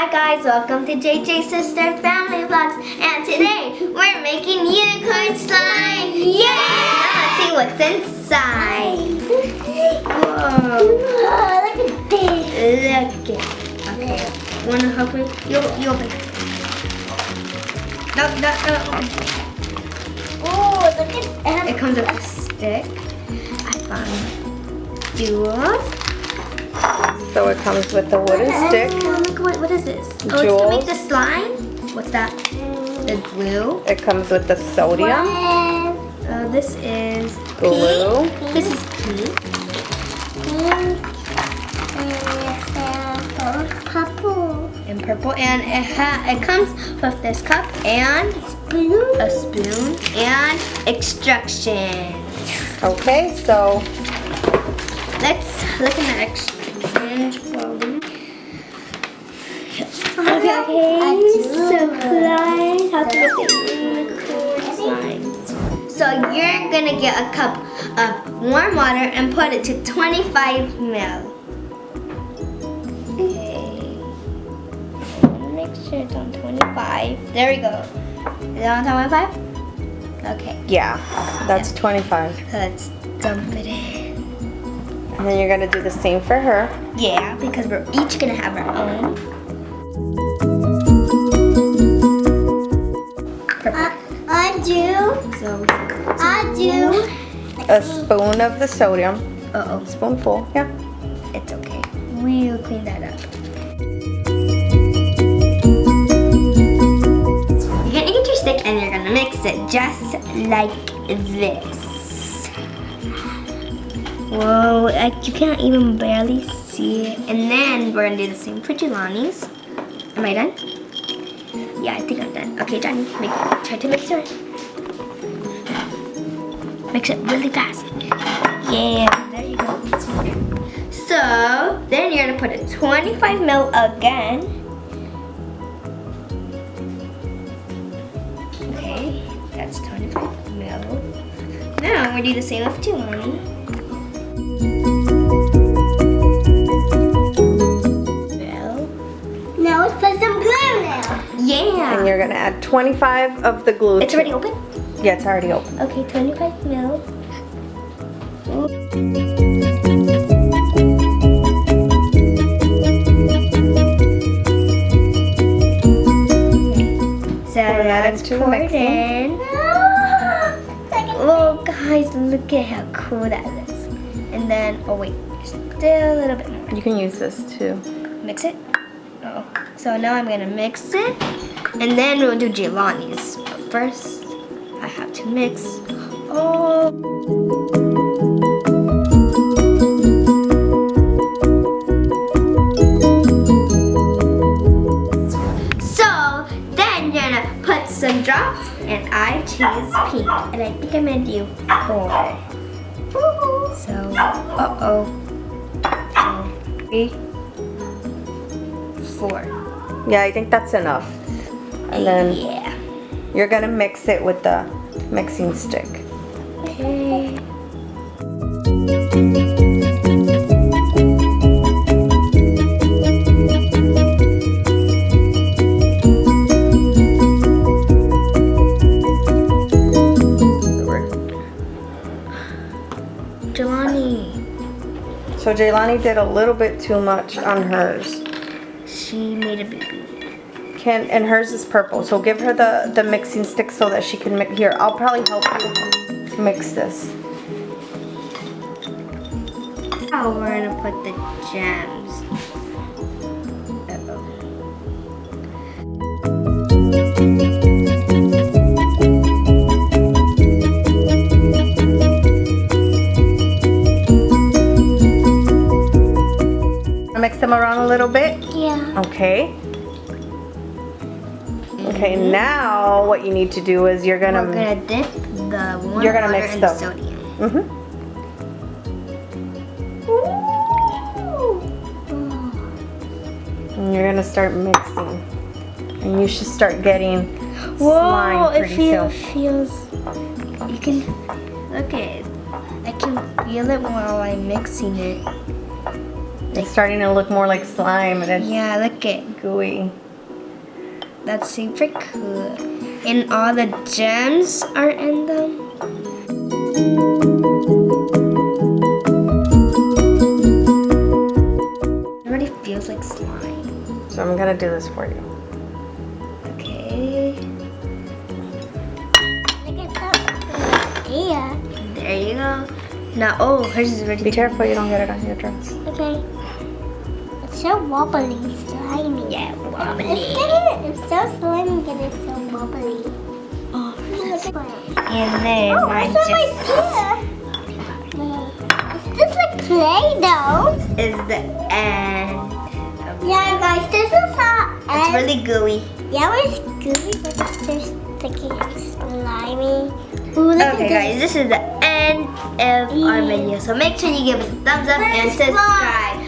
Hi guys, welcome to JJ Sister Family Vlogs, and today we're making unicorn slime! Yeah! Now let's see what's inside. Whoa! Look at this! Look at. Okay. Wanna help me? You open it. No. Oh, look at that! It comes with a stick. I found jewels. So it comes with a wooden stick. Oh, look what is this? Oh, it's to make the slime? What's that? The glue. It comes with the sodium. This is glue. Pink. This is pink. Purple. And purple. And it comes with this cup and a spoon and instructions. Okay, so let's look at the instructions. Okay, supplies. How to make unicorn slime. So you're gonna get a cup of warm water and put it to 25 ml. Okay. Make sure it's on 25. There we go. Is it on 25? Okay. yeah, that's 25. So let's dump it in. And then you're gonna do the same for her. Yeah, because we're each gonna have our own. I do A spoon of the sodium. Uh-oh. Spoonful, yeah. It's okay. We'll clean that up. You're gonna get your stick and you're gonna mix it just like this. Whoa, you can't even barely see it. And then we're gonna do the same for Jelani's. Am I done? Yeah, I think I'm done. Okay, Johnny, try to mix it. Mix it really fast. Yeah, there you go. So, then you're gonna put it 25 ml again. Okay, that's 25 ml. Now, we're gonna do the same with Jelani. Now let's put some glue now. Yeah. And you're gonna add 25 of the glue. It's already open? Yeah, it's already open. Okay, 25 ml. So let's pour it in. Oh guys, look at how cool that is. And then, oh wait, still a little bit more. You can use this too. Mix it. Oh, so now I'm gonna mix it, and then we'll do Jelani's. But first, I have to mix. Oh. So then you're gonna put some drops, and I choose pink, and I think I'm gonna do 4. So, uh-oh. 3, 4. Yeah, I think that's enough. And then yeah. you're gonna mix it with the mixing stick. Okay. Jelani. So Jelani did a little bit too much on hers. She made a baby. And hers is purple. So give her the mixing stick so that she can mix. Here, I'll probably help you mix this. Now we're gonna put the gems. Mix them around a little bit. Yeah. Okay. Okay, now what you need to do is We're gonna dip the warm You're gonna water mix in them. the sodium. And you're gonna start mixing. And you should start getting Whoa, slime it pretty soon. feels. You can look at it. I can feel it while I'm mixing it. It's starting to look more like slime. And it's, Yeah, look it. Gooey. That's super cool. And all the gems are in them. It already feels like slime. So I'm gonna do this for you. Okay. Look at that. Yeah. There you go. Now, oh, hers is ready. Be careful you don't get it on your dress. Okay. It's so wobbly, slimy. Yeah, wobbly. It's so slimy, but it's so wobbly. Oh, Look at and then Oh, mine what's just right here? Is this like Play-Doh? is the end. Yeah, guys, this is how It's really gooey. Yeah, it's gooey, but it's so sticky and slimy. Ooh, look Okay, at guys, this is the end of our Yeah. video. So make sure you give us a thumbs up and subscribe.